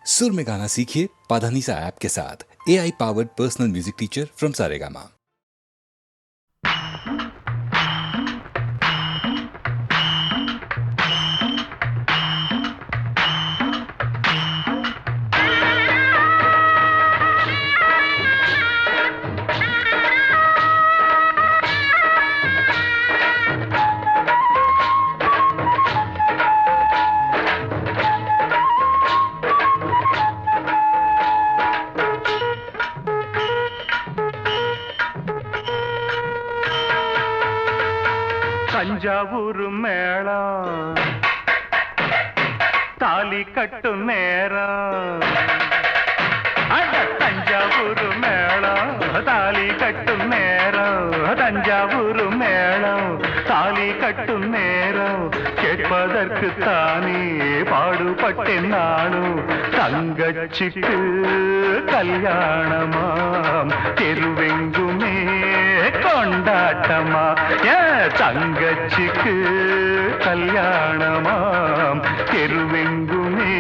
सुर में गाना सीखिए पाधानीसा ऐप के साथ। AI powered personal music teacher from Saregama. Thanjavur மேளம் தாலி கட்டும் நேரம், தஞ்சாவூர் மேளம் தாலி கட்டும் நேரம், தஞ்சாவூர் மேளம் தாலி கட்டும் நேரம், கேட்பதற்கு தானே பாடுபட்டேன் நானும். தங்கச்சிக்கு கல்யாணமாம், தெருவெங்குமே கொண்டாட்டமா, தங்கச்சிக்கு கல்யாணமாம், தெருவெங்குமே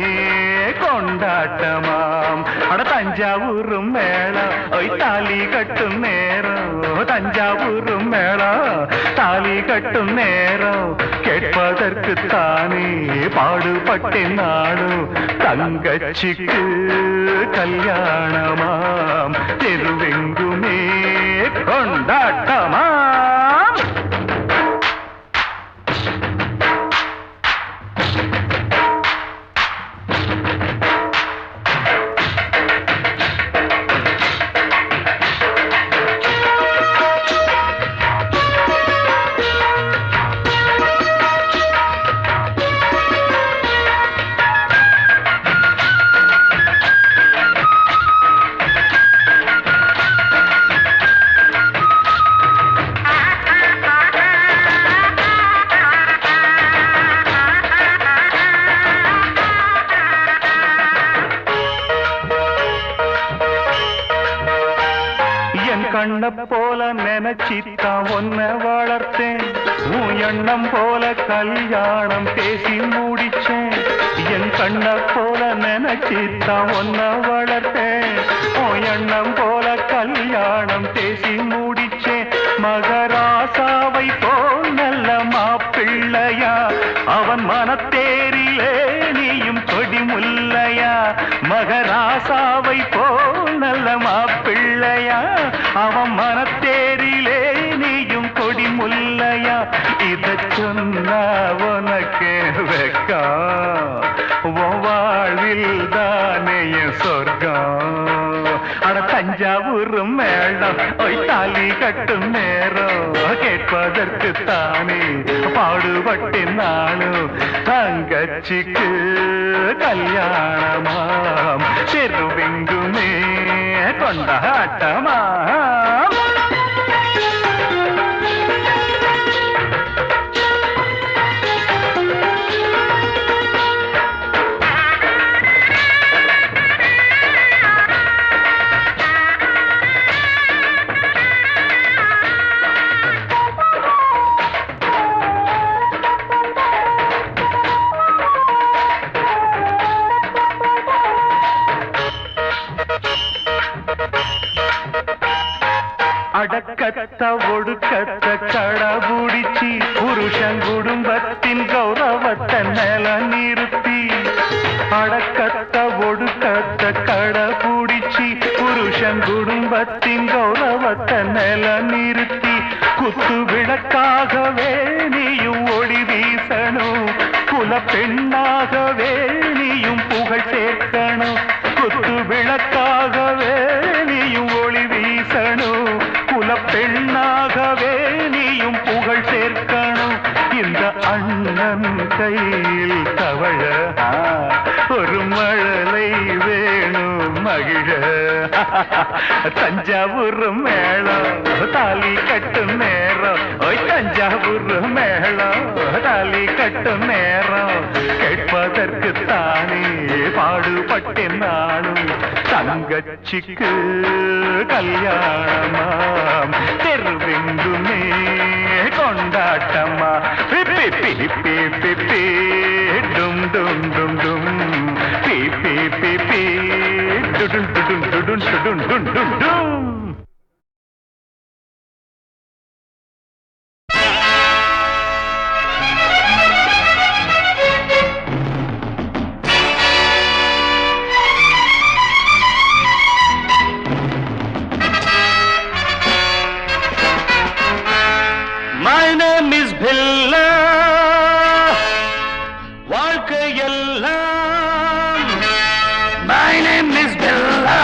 கொண்டாட்டமாம். அட தஞ்சாவூர் மேளம் ஒய் தாலி கட்டும் நேரம், தஞ்சாவூர் மேளம் தாலி கட்டும் நேரம், கேட்பதற்கு தானே பாடுபட்டேன் நானும். தங்கச்சிக்கு கல்யாணமாம், தெருவெங்குமே கொண்டாட்டமா. கண்ண போல நினைச்சித்தான் ஒன்ன வளர்த்தேன், உன் எண்ணம் போல கல்யாணம் பேசி முடிச்சேன். என் கண்ண போல நினைச்சித்தான் ஒன்ன வளர்த்தேன், உன் எண்ணம் போல கல்யாணம் பேசி முடிச்சேன். மகராசாவை போல் நல்ல மாப்பிள்ளையா, அவன் மனத்தேரிலே நீயும் கொடி முல்லையா. மகராசாவை போல் நல்ல மாப்பிள்ளையா, அவன் மனத்தேரிலே நீயும் கொடி முல்லையா. இத சொன்னா உனக்கு வெக்கம், வாழ்வில் தானே சொர்க்கம். அட தஞ்சாவூர் மேளம் ஒய் தாலி கட்டும் நேரம், கேட்பதற்கு தானே பாடுபட்டேன் நானும். தங்கச்சிக்கு கல்யாணமாம், தெருவெங்குமே கொண்டாட்டமா. அடக்கத்த ஒடுக்கத்த கடபுடிச்சி, புருஷன் குடும்பத்தின் கௌரவத்தை நில நிறுத்தி. அடக்கத்த ஒடுக்கத்த கடபுடிச்சி, புருஷன் குடும்பத்தின் கௌரவத்தை நில நிறுத்தி. குத்து விளக்காகவே நீயும் ஒளி வீசணும், குல பெண்ணாகவே நீயும் புகழ் சேர்க்கணும். குத்து விளக்காகவே நீயும் ஒளி வீசணும், குல பெண்ணாகவே நீயும் புகழ் சேர்க்கணும். இந்த அண்ணன் கையில் தவழ ஒரு மழலை வேணும் மகிழ. தஞ்சாவூர் மேளம் தாலி கட்டும் நேரம், ஓய் தஞ்சாவூர் மேளம் தாலி கட்டும் நேரம், கேட்பதற்கு தானே பாடுபட்டேன் நானும். தங்கச்சிக்கு கல்யாணமாம், தெருவெங்குமே கொண்டாட்டமா. டும் டும் டும் டும், பி பி பி டுடுன் டுடுன் டுடுன் டுடுன் டுன் டுன் டும். My name is Billa. வாழ்க்கையெல்லாம் My name is Billa.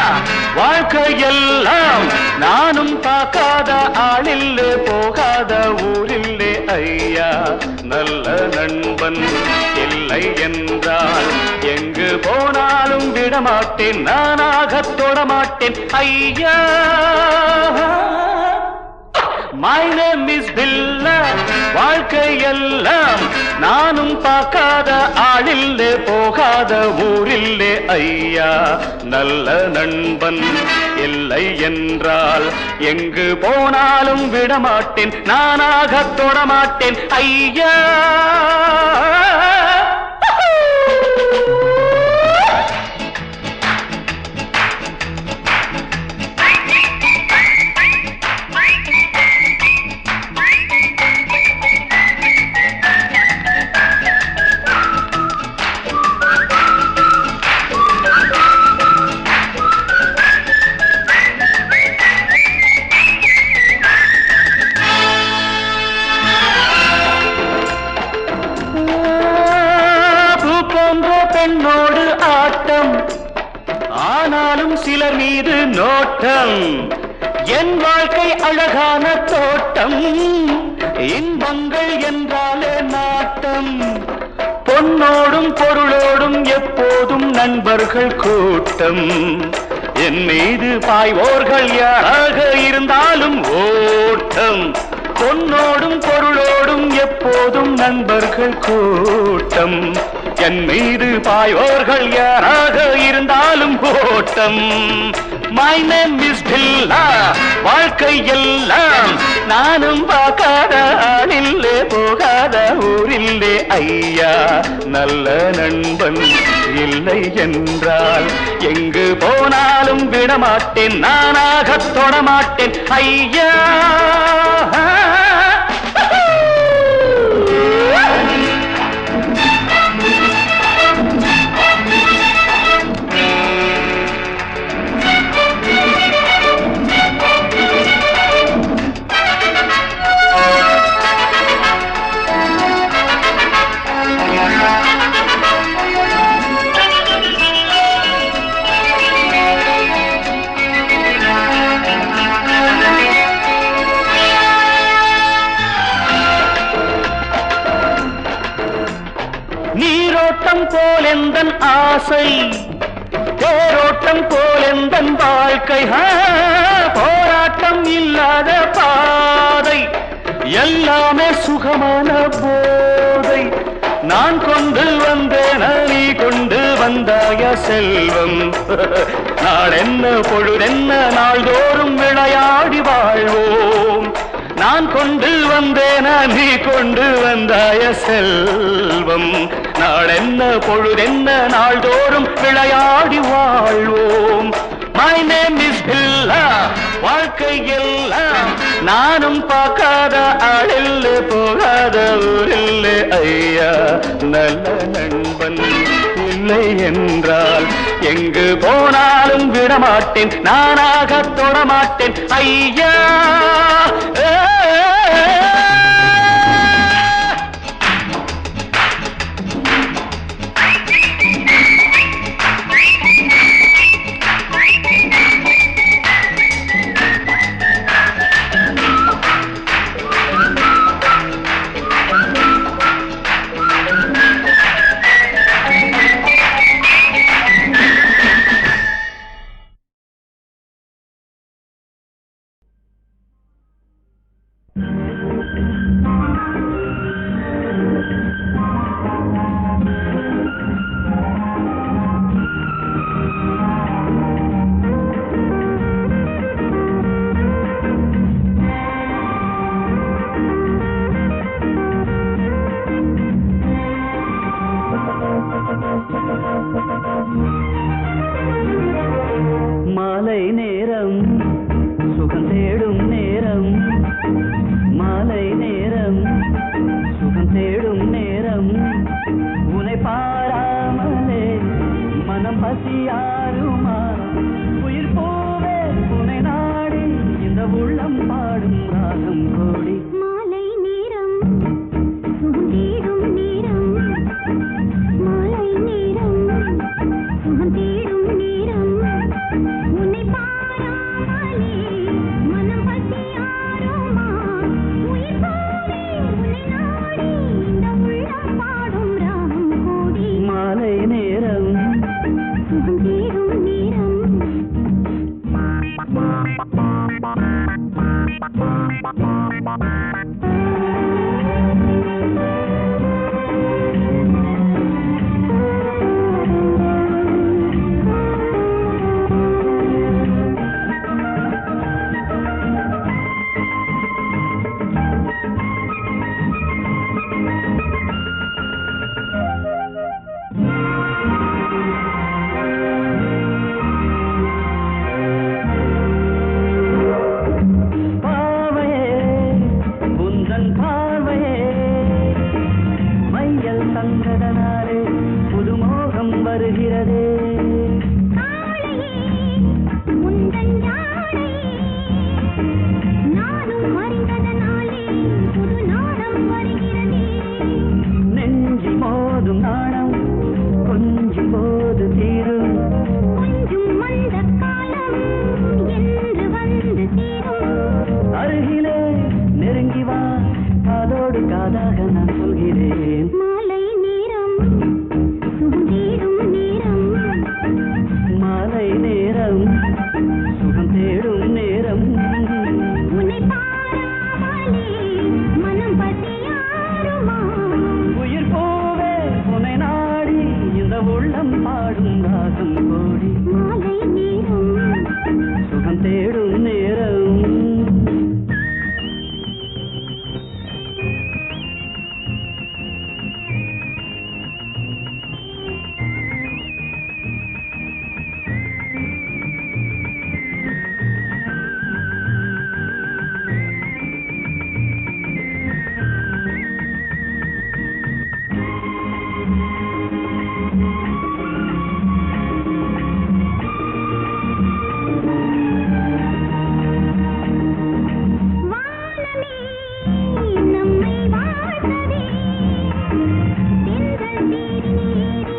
வாழ்க்கையெல்லாம் நானும் பார்க்காத ஆளில்லே போகாத ஊரில்லே ஐயா நல்ல நண்பன் இல்லை என்றால் எங்கு போனாலும் விடமாட்டேன் நானாக தொடமாட்டேன் ஐயா My name is Billa. வாழ்க்கையெல்லாம் நானும் பார்க்காத ஆளில்லே போகாத ஊரில்லே ஐயா நல்ல நண்பன் இல்லை என்றால் எங்கு போனாலும் விடமாட்டேன் நானாக தொடமாட்டேன் ஐயா பெண்ணோடு ஆட்டம் ஆனாலும் சிலர் மீது நோட்டம் என் வாழ்க்கை அழகான தோட்டம் இன்பங்கள் என்றாலே நாட்டம் பொன்னோடும் பொருளோடும் எப்போதும் நண்பர்கள் கூட்டம் என் மீது பாய்வோர்கள் யாராக இருந்தாலும் ஓட்டம் பொன்னோடும் பொருளோடும் எப்போதும் நண்பர்கள் கூட்டம் என் மீது பாயோர்கள் யாராக இருந்தாலும் ஓட்டம் My name is Billa. வாழ்க்கையெல்லாம் நானும் பார்க்காத ஆளில்லே போகாத ஊரில்லே ஐயா நல்ல நண்பன் இல்லை என்றால் எங்கு போனாலும் விடமாட்டேன் நானாக தொடமாட்டேன் ஐயா நீரோட்டம் போலெந்தன் ஆசை தேரோட்டம் போலெந்தன் வாழ்க்கை போராட்டம் இல்லாத பாதை எல்லாமே சுகமான போதை நான் கொண்டு வந்தேன் நீ கொண்டு வந்தாய செல்வம் நாளென்ன பொழுதென்ன நாள்தோறும் விளையாடி வாழ்வோம் நான் கொண்டு வந்தேன நீ கொண்டு வந்தாய செல்வம் நாளென்ன பொழுதென்ன நாள்தோறும் விளையாடி வாழ்வோம் My name is Billa. வாழ்க்கையெல்லாம் நானும் பார்க்காத ஆளில்லே போகாத ஊரில்லே ஐயா நல்ல நண்பன் இல்லை என்றால் எங்கு போனாலும் விடமாட்டேன் நானாக தொடமாட்டேன் ஐயா பசியாருமா உயிர் போவே புனை நாடி இந்த உள்ளம் பாடும் ராகம் கோடி மாலை நேரம் சுகந்தேடும் நேரம் மாலை நேரம் சுகந்தேடும் நேரம் உன்னை பாராமலே மனம் பசியாருமா உயிர் போவே உன்னை நாடி இந்த உள்ளம் பாடும் ராகம் கோடி மாலை நேரம் சுகந்தேடும் நேரம் தந்ததனாலே புதுமோகம் வருகிறதே காளையே முந்தன் யானை நானும் அறிந்ததனாலே புது நாடம் வருகிறதே நெஞ்சி மோதும் நாணம் கொஞ்சம் போது தீரும் கொஞ்சம் மந்த காலம் என்று வந்து தீரும் அருகிலே நெருங்கி வா காதோடு காதாக நான் சொல்கிறேன் மாலை நேரம் சுகந்தேடும் நேரம் மாலை நேரம் சுகம் தேடும் நேரம் உன்னை பாராமலே மனம் பசியாருமா உயிர் போவே புனை நாடி இந்த உள்ளம் பாடும் ராகம் கோடி மாலை நேரம் சுகம் தேடும் நேரம் வானமே நம்மை வாழ்த்தவே தென்றல் தேடி நேரி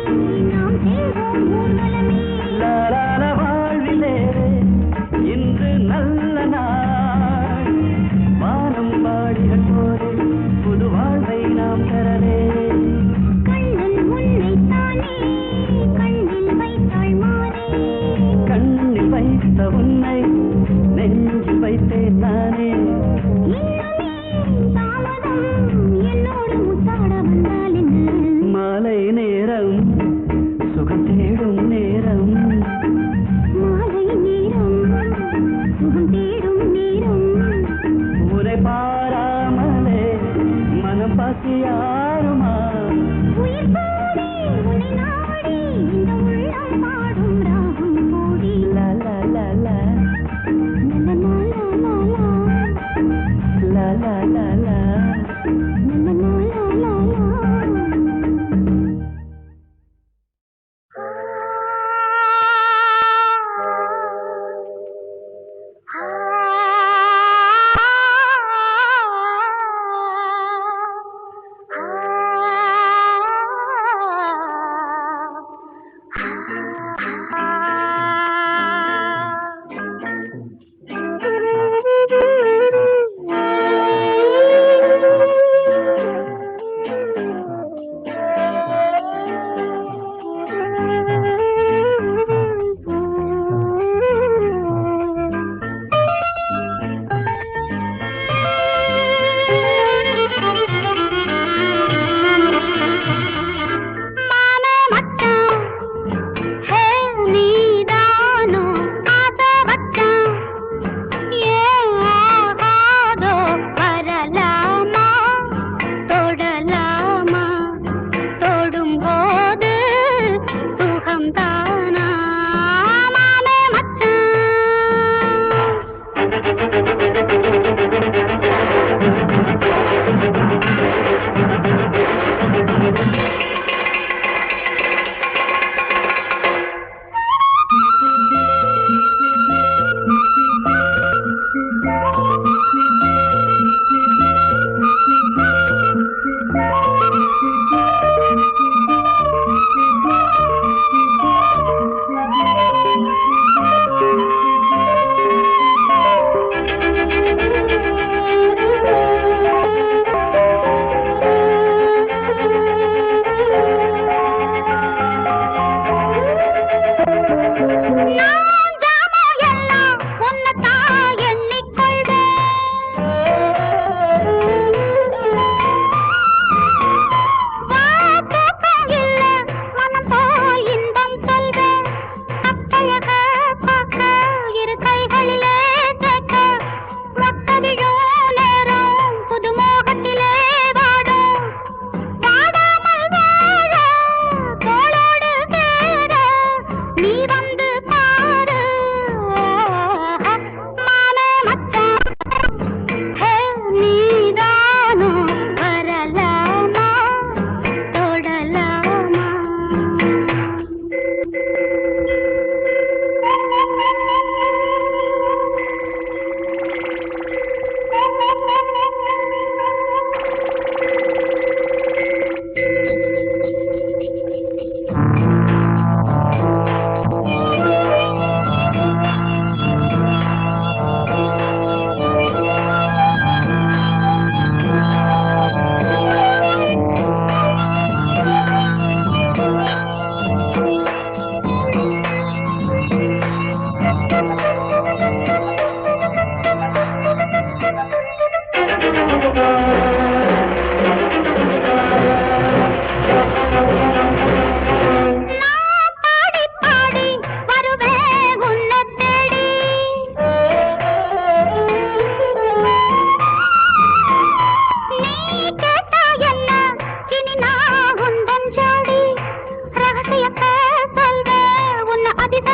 நாம் செல்வோம் ஊர்வலமே லாலால வாழ்விலே இன்று நல்ல நாள் வானம் பாடிகள் போலே புது வாழ்வை நாம் பெறலே கண்ணன் உன்னைத்தானே கண்ணில் வைத்தாள் மானே கண்ணில் வைத்த உன்னை நெஞ்சில் வைத்தேன் நானே இன்னுமே தாமதம் என்னோடு முத்தாட வந்தால் என்ன மாலை நேரம் சுகம் தேடும் நேரம் மாலை நேரம் சுகம் தேடும் நேரம் உரை பாராமலே மனம் பசியாருமா உயிர் போலே உன்னை நாடி இந்த உள்ளம் பாடும் ராகம் கோடி லா லா லா லா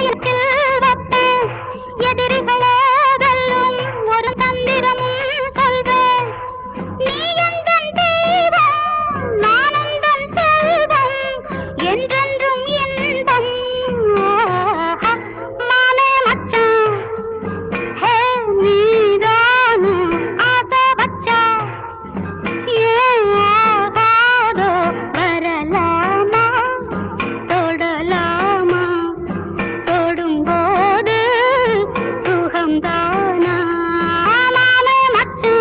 இதயத்தில் வைத்து எதிரிகளே வெல்லும் ஒரு தந்திரமும் சொல்வேன். நீ எந்தன் தெய்வம், நான் உந்தன் செல்வம், என்றென்றும் இன்பம். மானே மச்சான், ஹே நீதானே ஆசை வச்சான். ஏன் ஆகாதோ வரலாமா, தொடலாமா, தொடும்போது சுகம்தானா. மானே மச்சான்.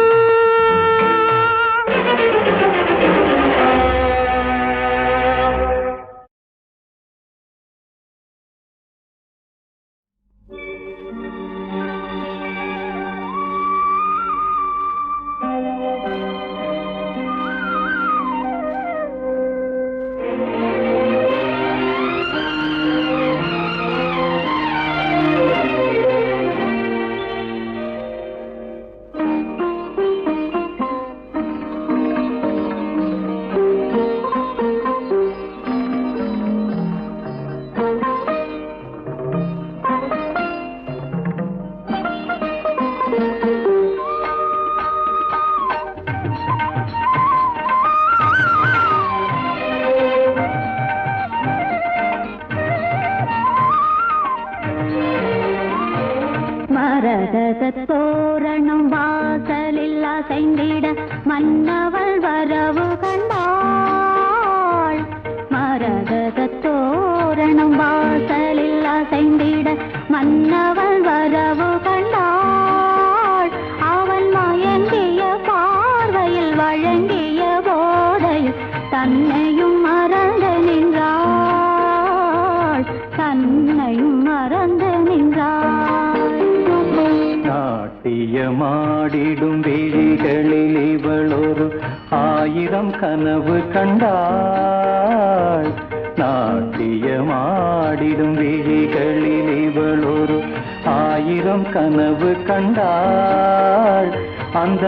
மரகதத் தோரணம் வாசலில் அசைந்திட மன்னவள் வரவு கண்டாள். மரகதத் தோரணம் வாசலில் அசைந்திட மன்னவள் வரவு கண்டாள். அவன் மயங்கிய பார்வையில் வழங்கிய போதையில் தன்னையும் மறந்து நின்றாள், தன்னையும் மறந்து நின்றாள். நாட்டியமாடிடும் விழிகளில் இவளொரு 1000 கனவு கண்டாள். நாட்டியமாடிடும் விழிகளில் இவளொரு 1000 கனவு கண்டாள். அந்த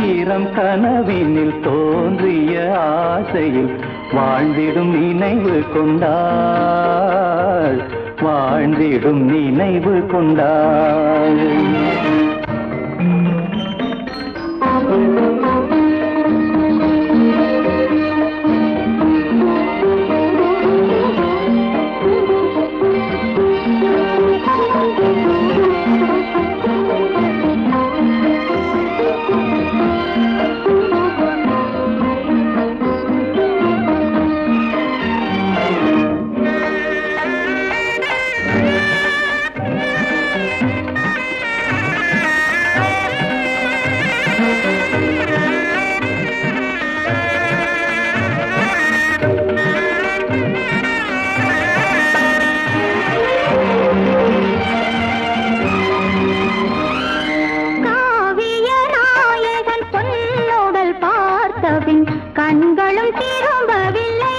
1000 கனவினில் தோன்றிய ஆசையில் வாழ்ந்திடும் நினைவு கொண்டாள், வாழ்ந்திடும் நினைவு கொண்டாள். கண்களும் திரும்பவில்லை,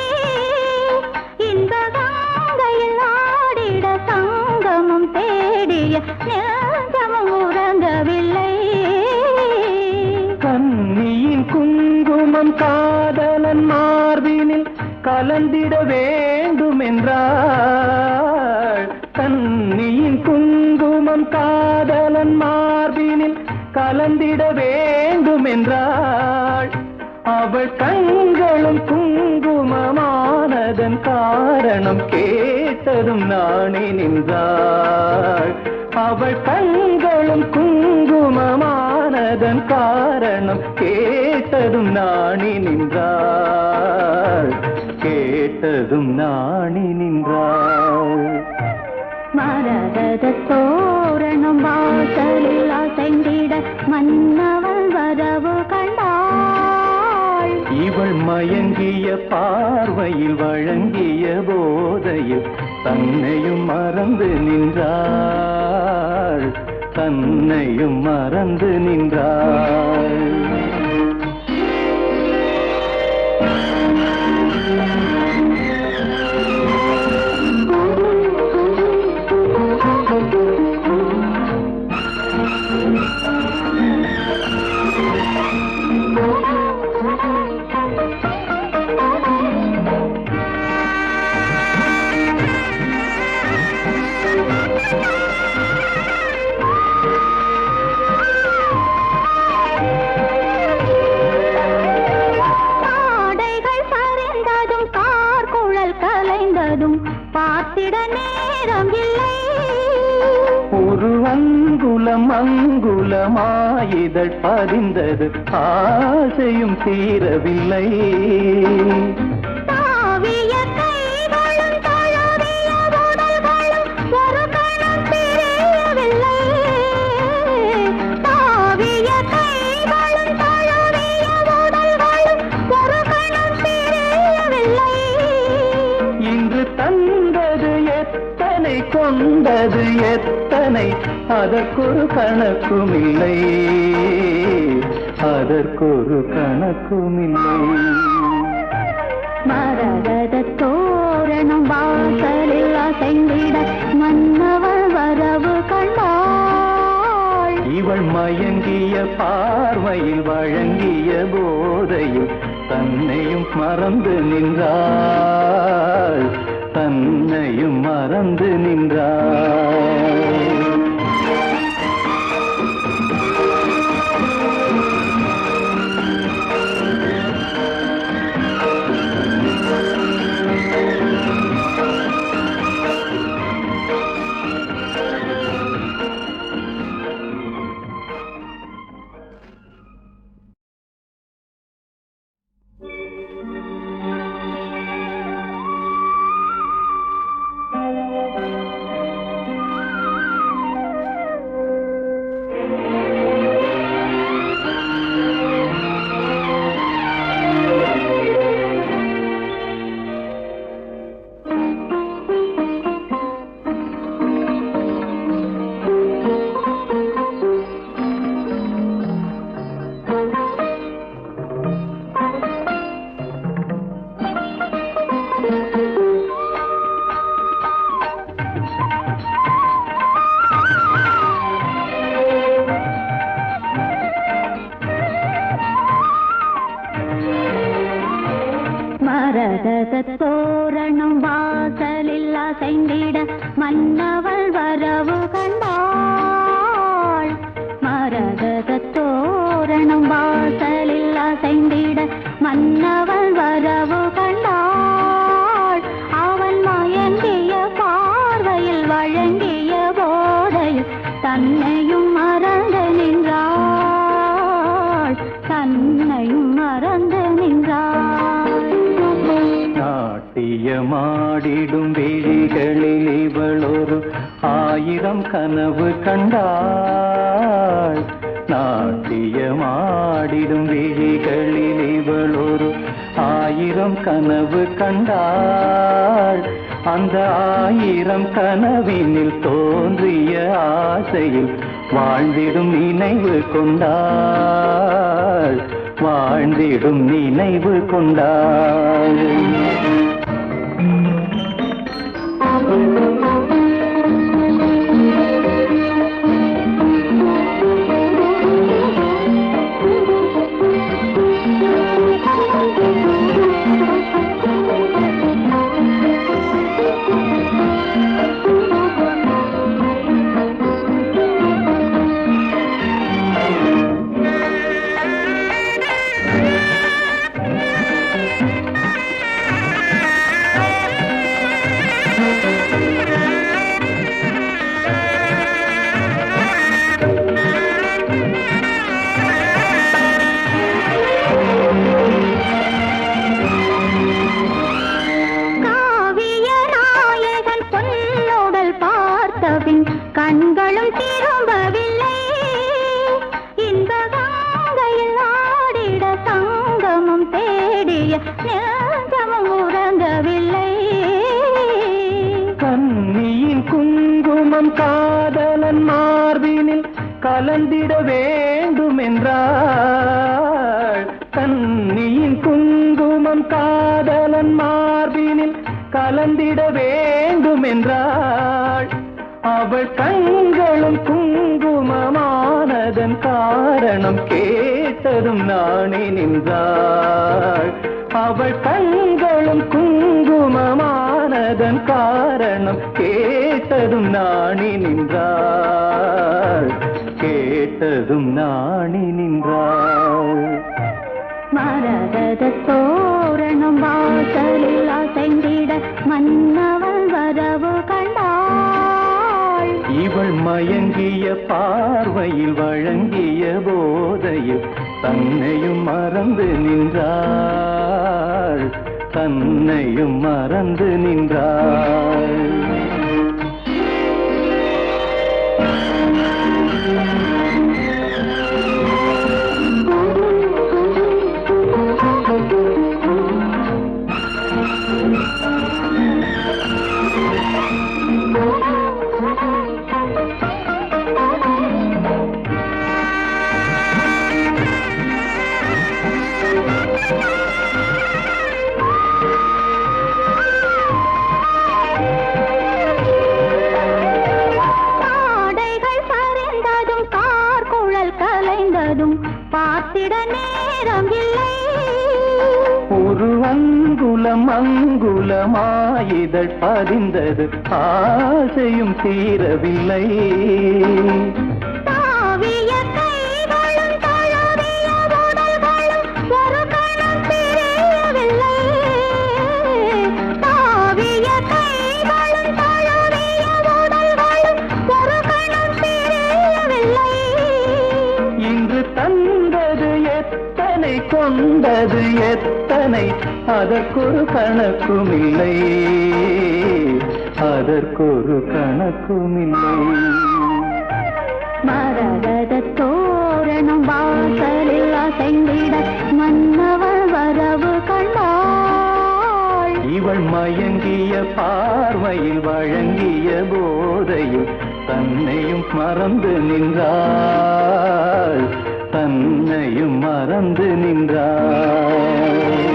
இந்த கங்கையில் ஆடிட சங்கமம் தேடிய நெஞ்சமும் உறங்கவில்லை. கண்ணியின் குங்குமம் காதலன் மார்பினில் கலந்திட வேண்டும் என்றாள். கண்ணியின் குங்குமம் காதலன் மார்பினில் கலந்திட வேண்டும் என்றாள். அவள் கண்களும் குங்குமமானதன் காரணம் கேட்டதும் நாணி நின்றாள். அவள் கண்களும் குங்குமமானதன் காரணம் கேட்டதும் நாணி நின்றாள், கேட்டதும் நாணி நின்றாள். மரகதத் தோரணம் வாசலில் அசைந்திட மன்னவள் வரவு கண்டாள். இவள் மயங்கிய பார்வையில் வழங்கிய போதையில் தன்னையும் மறந்து நின்றாள், தன்னையும் மறந்து நின்றாள். ஆடைகள் சரிந்ததும் கார்குழல் கலைந்ததும் பார்த்திட நேரம் இல்லை. ஒரு அங்குலம் அங்குலமாயிதழ் பதிந்தது ஆசையும் தீரவில்லை. தாவிய கைகளும் தழுவிய உடல்களும் ஒரு கணம் பிரியவில்லை. தாவிய கைகளும் தழுவிய உடல்களும் ஒரு கணம் பிரியவில்லை. இன்று தந்தது எத்தனை கொண்டது எத்தனை அதற்கொரு கணக்குமில்லை, அதற்கொரு கணக்குமில்லை. மரகத தோரணம் வாசலில் அசைந்திட மன்னவள் வரவு கண்டாள். இவள் மயங்கிய பார்வையில் வழங்கிய போதையில் தன்னையும் மறந்து நின்றாள், தன்னையும் மறந்து நின்றாள். மரகத தோரணம் வாசலில் அசைந்திட மன்னவள் வரவு கண்டாள். மரகத தோரணம் வாசலில் அசைந்திட மன்னவள் வரவு கண்டாள். அவன் மயங்கிய பார்வையில் வழங்கிய போதையில் தன்னையும் மறந்து நின்றாள், தன்னையும் மறந்து நின்றாள். நாட்டியமாடிடும் விழிகளில் இவளொரு ஆயிரம் கனவு கண்டாள். நாட்டியமாடிடும் விழிகளில் இவளொரு ஆயிரம் கனவு கண்டாள். அந்த ஆயிரம் கனவினில் தோன்றிய ஆசையில் வாழ்ந்திடும் நினைவு கொண்டாள், வாழ்ந்திடும் நினைவு கொண்டாள். கண்களும் திரும்பவில்லை. இந்த கங்கையில் ஆடிட சங்கமம் தேடிய நெஞ்சமும் உறங்கவில்லை. கண்ணியின் குங்குமம் காதலன் மார்பினில் கலந்திட வேண்டும் என்றாள். கண்ணியின் குங்குமம் காதலன் மார்பினில் கலந்திட வேண்டும் என்றாள். அவள் கண்களும் குங்குமமானதன் காரணம் கேட்டதும் நானே நின்றாள். அவள் கண்களும் குங்குமமானதன் காரணம் கேட்ட கேட்டதும் நாணி நின்றாள், கேட்டதும் நாணி நின்றாள். மரகத தோரணம் வாசலில் அசைந்திட மன்னவள் வரவு கண்டாள். இவள் மயங்கிய பார்வையில் வழங்கிய போதையில் தன்னையும் மறந்து நின்றாள், தன்னையும் மறந்து நின்றாள். பார்த்திட நேரம் இல்லை. ஒரு அங்குலம் அங்குலமாயிதழ் பதிந்தது, ஆசையும் தீரவில்லை. தாவிய கைகளும் தழுவிய உடல்களும் ஒரு கணம் தெரியவில்லை. தாவிய கைகளும் தழுவிய உடல்களும் ஒரு கணம் தெரியவில்லை. இன்று தந்தது எத்தனை, கொண்டது எத்தனை, அதற்கொரு கணக்குமில்லை, அதற்கொரு கணக்குமில்லை. மரகத தோரணம் வாசலில் அசைந்திட மன்னவள் வரவு கண்டாள். இவள் மயங்கிய பார்வையில் வழங்கிய போதையில் தன்னையும் மறந்து நின்றாள், தன்னையும் மறந்து நின்றாள்.